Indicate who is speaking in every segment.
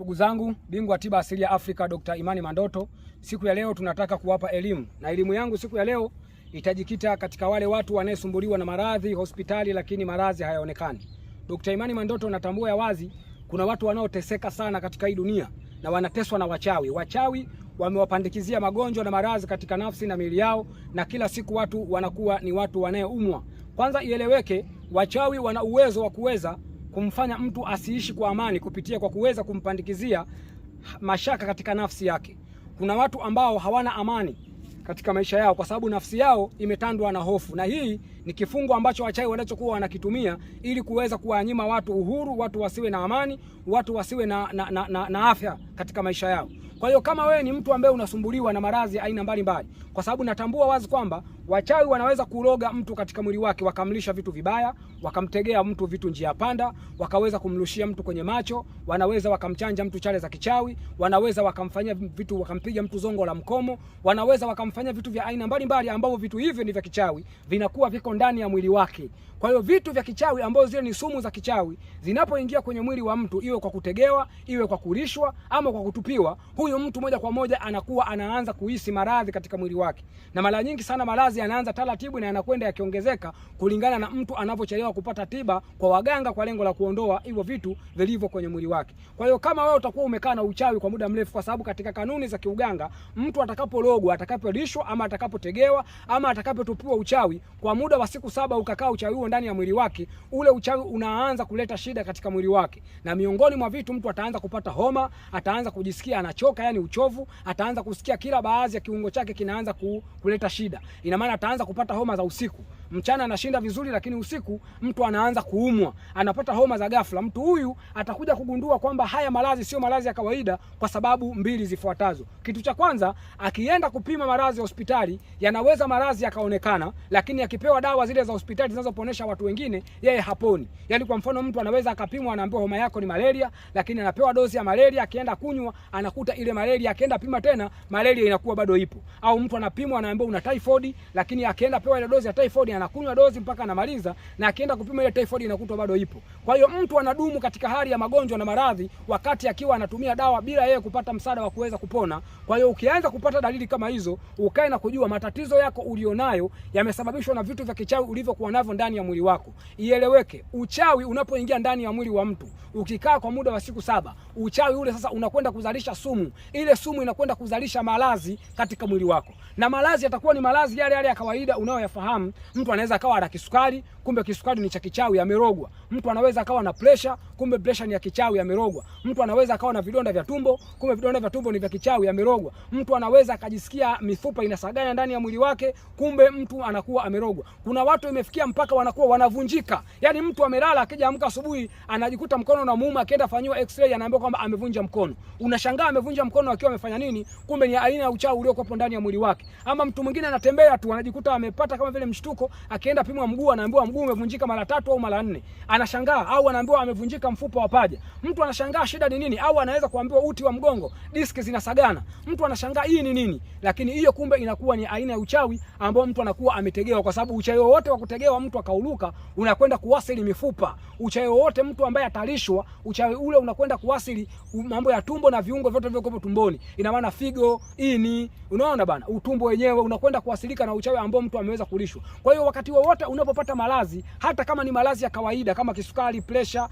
Speaker 1: Ndugu zangu, bingwa tiba asili ya Afrika Dr. Imani Mandoto, siku ya leo tunataka kuwapa elimu. Na elimu yangu siku ya leo itajikita katika wale watu wanayesumbuliwa na maradhi hospitali lakini maradhi hayaonekani. Dr. Imani Mandoto natambua ya wazi kuna watu wanaoteseka sana katika hii dunia na wanateswa na wachawi. Wachawi wamewapandikizia magonjwa na maradhi katika nafsi na miili yao, na kila siku watu wanakuwa ni watu wanayeumwa. Kwanza ieleweke, wachawi wana uwezo wa kuweza kumfanya mtu asiishi kwa amani kupitia kwa kuweza kumpandikizia mashaka katika nafsi yake. Kuna watu ambao hawana amani katika maisha yao kwa sababu nafsi yao imetandwa na hofu, na hii ni kifungo ambacho wachawi wanachokuwa wanakitumia ili kuweza kuwanyima watu uhuru, watu wasiwe na amani, watu wasiwe na afya katika maisha yao. Kwa hiyo kama wewe ni mtu ambaye unasumbuliwa na maradhi aina mbalimbali, kwa sababu natambua wazi kwamba wachawi wanaweza kuroga mtu katika mwili wake, wakamlisha vitu vibaya, wakamtegea mtu vitu njia panda, wakaweza kumrushia mtu kwenye macho, wanaweza wakamchanja mtu chale za kichawi, wanaweza wakamfanyia vitu, wakampiga mtu zongo la mkomo, wanaweza wakamfanyia vitu vya aina mbalimbali ambavyo vitu hivyo ni vya kichawi, vinakuwa viko ndani ya mwili wake. Kwa hiyo vitu vya kichawi ambazo zile ni sumu za kichawi zinapoingia kwenye mwili wa mtu, iwe kwa kutegewa, iwe kwa kulishwa ama kwa kutupiwa, huyo mtu moja kwa moja anakuwa anaanza kuhisi maradhi katika mwili wake. Na mara nyingi sana maradhi yanaanza taratibu na yanakwenda yakiongezeka kulingana na mtu anavyochelewa kupata tiba kwa waganga kwa lengo la kuondoa hivyo vitu vilivyo kwenye mwili wake. Kwa hiyo kama wewe utakuwa umekaa na uchawi kwa muda mrefu, kwa sababu katika kanuni za kiuganga mtu atakapologwa, atakapolishwa ama atakapotegewa ama atakapotupiwa uchawi kwa muda wa siku 7 ukakaa uchawi huo ndani ya mwili wake, ule uchawi unaanza kuleta shida katika mwili wake. Na miongoni mwa vitu, mtu ataanza kupata homa, ataanza kujisikia anachoka, yani uchovu, ataanza kusikia kila baadhi ya kiungo chake kinaanza kuleta shida. Ina maana ataanza kupata homa za usiku. Mchana anashinda vizuri, lakini usiku mtu anaanza kuumwa, anapata homa za ghafla. Mtu huyu atakuja kugundua kwamba haya maradhi sio maradhi ya kawaida kwa sababu mbili zifuatazo. Kitu cha kwanza, akienda kupima maradhi hospitali, yanaweza maradhi yakaonekana, lakini akipewa dawa zile za hospitali zinazoponesha watu wengine, yeye haponi. Yaani kwa mfano mtu anaweza akapimwa, anaambiwa homa yako ni malaria, lakini anapewa dozi ya malaria, akienda kunywa anakuta ile malaria, akienda pima tena malaria inakuwa bado ipo. Au mtu anapimwa anaambiwa una typhoid, lakini akienda pewa ile dozi ya typhoid anakunywa dozi mpaka anamaliza, na akienda kupima ile typhoid inakutwa bado ipo. Kwa hiyo mtu anadumu katika hali ya magonjwa na maradhi wakati akiwa anatumia dawa bila yeye kupata msaada wa kuweza kupona. Kwa hiyo ukianza kupata dalili kama hizo, ukae na kujua matatizo yako ulionayo yamesababishwa na vitu vya kichawi ulivyokuwa navyo ndani ya mwili wako. Ieleweke, uchawi unapoingia ndani ya mwili wa mtu, ukikaa kwa muda wa siku 7, uchawi ule sasa unakwenda kuzalisha sumu. Ile sumu inakwenda kuzalisha maradhi katika mwili wako. Na maradhi yatakuwa ni maradhi yale yale ya kawaida unayoyafahamu. Mtu anaweza akawa na kisukari, kumbe kisukari ni cha kichawi, amerogwa. Mtu anaweza akawa na pressure, kumbe pressure ni ya kichawi, amerogwa. Mtu anaweza akawa na vidonda vya tumbo, kumbe vidonda vya tumbo ni vya kichawi, amerogwa. Mtu anaweza akajisikia mifupa inasagana ndani ya mwili wake, kumbe mtu anakuwa amerogwa. Kuna watu imefikia mpaka wanakuwa wanavunjika. Yaani mtu amelala, akija amka asubuhi anajikuta mkono unamuuma, akienda fanywa x-ray anaambiwa kwamba amevunja mkono. Unashangaa amevunja mkono akiwa amefanya nini? Kumbe ni aina ya uchawi uliokuwa ndani ya mwili wake. Ama mtu mwingine anatembea tu anajikuta amepata kama vile mshtuko, akienda pimwa mguu anaambiwa mguu umevunjika mara 3 au mara 4. Anashangaa, au anaambiwa amevunjika mfupa wa paja. Mtu anashangaa shida ni nini? Au anaweza kuambiwa uti wa mgongo, diski zinasagana. Mtu anashangaa hii ni nini? Lakini hiyo kumbe inakuwa ni aina ya uchawi ambao mtu anakuwa ametegewa, kwa sababu uchawi wote wa kutegewa mtu akauluka unakwenda kuwasili mifupa. Uchawi wote mtu ambaye atalishwa, uchawi ule unakwenda kuwasili mambo ya tumbo na viungo vyote vilivyo tumboni. Ina maana figo, ini, unaona bana, utumbo wenyewe unakwenda kuwasilika na uchawi ambao mtu ameweza kulishwa. Kwa hiyo wakati wowote unapopata maradhi, hata kama ni maradhi ya kawaida kama kisukari, pressure,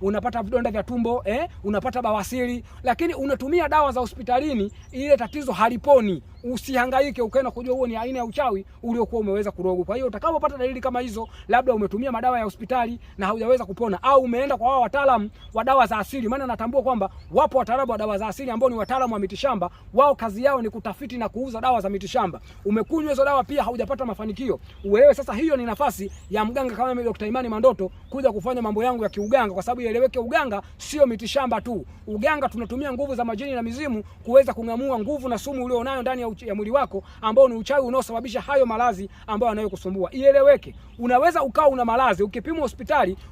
Speaker 1: unapata vidonda vya tumbo, unapata bawasiri, lakini unatumia dawa za hospitalini, ile tatizo haliponi, usihangaike ukaenda kujua huo ni aina ya uchawi uliokuwa umeweza kurogwa. Kwa hiyo utakapopata dalili kama hizo, labda umetumia madawa ya hospitali na haujaweza kupona, au umeenda kwa wao wataalamu wa dawa za asili, maana natambua kwamba wapo wataalamu wa dawa za asili ambao ni wataalamu wa mitishamba. Wao kazi yao ni kutafiti na kuuza dawa za mitishamba. Umekunywa hizo dawa pia haujapata mafanikio, wewe sasa, hiyo ni nafasi ya mganga kama mimi Dr. Imani Mandoto kuja kufanya mambo yangu ya kiuganga, kwa sababu ieleweke, uganga sio mitishamba tu. Uganga tunatumia nguvu za majini na mizimu kuweza kung'amua nguvu na sumu ulionayo ndani ya ya mwili wako ambao ni uchawi unaosababisha hayo maradhi ambayo yanayokusumbua. Ieleweke, unaweza ukawa una maradhi, ukipimwa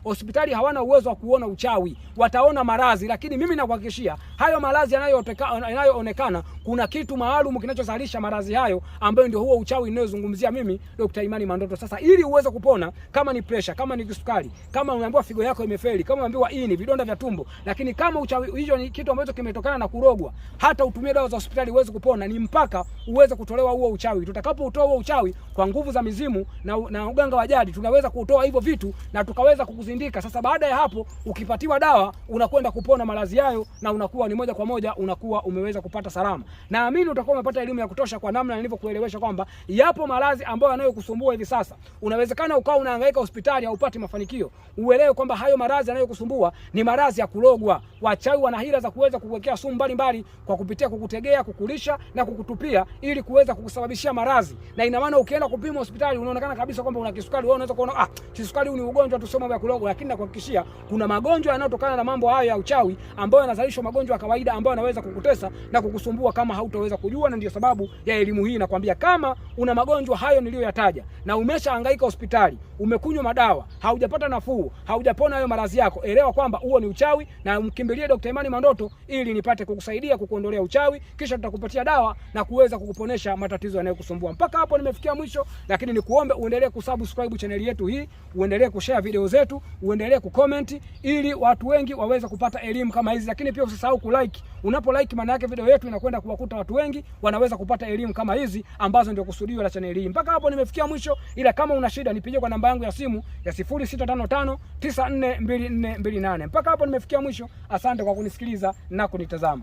Speaker 1: hospitali hawana uwezo wa kuona uchawi, wataona maradhi, lakini mimi nakuhakikishia hayo maradhi yanayoonekana kuna kitu maalum kinachozalisha maradhi hayo, ambayo ndio huo uchawi ninayozungumzia mimi Dr. Imani Mandoto. Sasa ili uweze kupona, kama ni pressure, kama ni kisukari, kama unaambiwa figo yako imefeli, kama unaambiwa ini, vidonda vya tumbo, lakini kama uchawi hiyo ni kitu ambacho kimetokana na kurogwa, hata utumie dawa za hospitali uweze kupona, ni mpaka uweze kutolewa huo uchawi. Tutakapoutoa huo uchawi kwa nguvu za mizimu na uganga wa jadi, tunaweza kutoa hivyo vitu na tukaweza kukuzindika. Sasa baada ya hapo, ukipatiwa dawa unakwenda kupona maradhi hayo, na unakuwa ni moja kwa moja unakuwa umeweza kupata salama. Naamini utakuwa umepata elimu ya kutosha kwa namna nilivyokuelewesha kwamba yapo maradhi ambayo yanayokusumbua hivi sasa. Unawezekana ukawa unahangaika hospitali haupati mafanikio. Uelewe kwamba hayo maradhi yanayokusumbua ni maradhi ya kurogwa. Wachawi wana hila za kuweza kukuwekea sumu mbalimbali kwa kupitia kukutegea, kukulisha na kukutupia ili kuweza kukusababishia maradhi. Na ina maana ukienda kupima hospitali unaonekana kabisa kwamba una kisukari, wewe unaweza kuona kisukari huu ni ugonjwa tu, sio mambo ya kurogwa, lakini nakuhakikishia kuna magonjwa yanayotokana na mambo hayo ya uchawi ambayo yanazalishwa magonjwa ya kawaida ambayo yanaweza kukutesa na kukusumbua kama hautaweza kujua. Na ndio sababu ya elimu hii nakwambia, kama una magonjwa hayo niliyoyataja na umeshahangaika hospitali, umekunywa madawa, haujapata nafuu, haujapona hayo maradhi yako, elewa kwamba huo ni uchawi, na mkimbilie Dr. Imani Mandoto ili nipate kukusaidia kukuondolea uchawi, kisha tutakupatia dawa na kuweza kukuponesha matatizo yanayokusumbua. Mpaka hapo nimefikia mwisho, lakini nikuombe uendelee kusubscribe channel yetu hii, uendelee kushare video zetu, uendelee kucomment ili watu wengi waweze kupata elimu kama hizi. Lakini pia usisahau kulike. Unapo like, maana yake video yetu inakwenda kuwakuta watu wengi, wanaweza kupata elimu kama hizi ambazo ndio kusudio la channel hii. Mpaka hapo nimefikia mwisho, ila kama una shida nipigie kwa namba yangu ya simu ya 0655942428. Mpaka hapo nimefikia mwisho. Asante kwa kunisikiliza na kunitazama.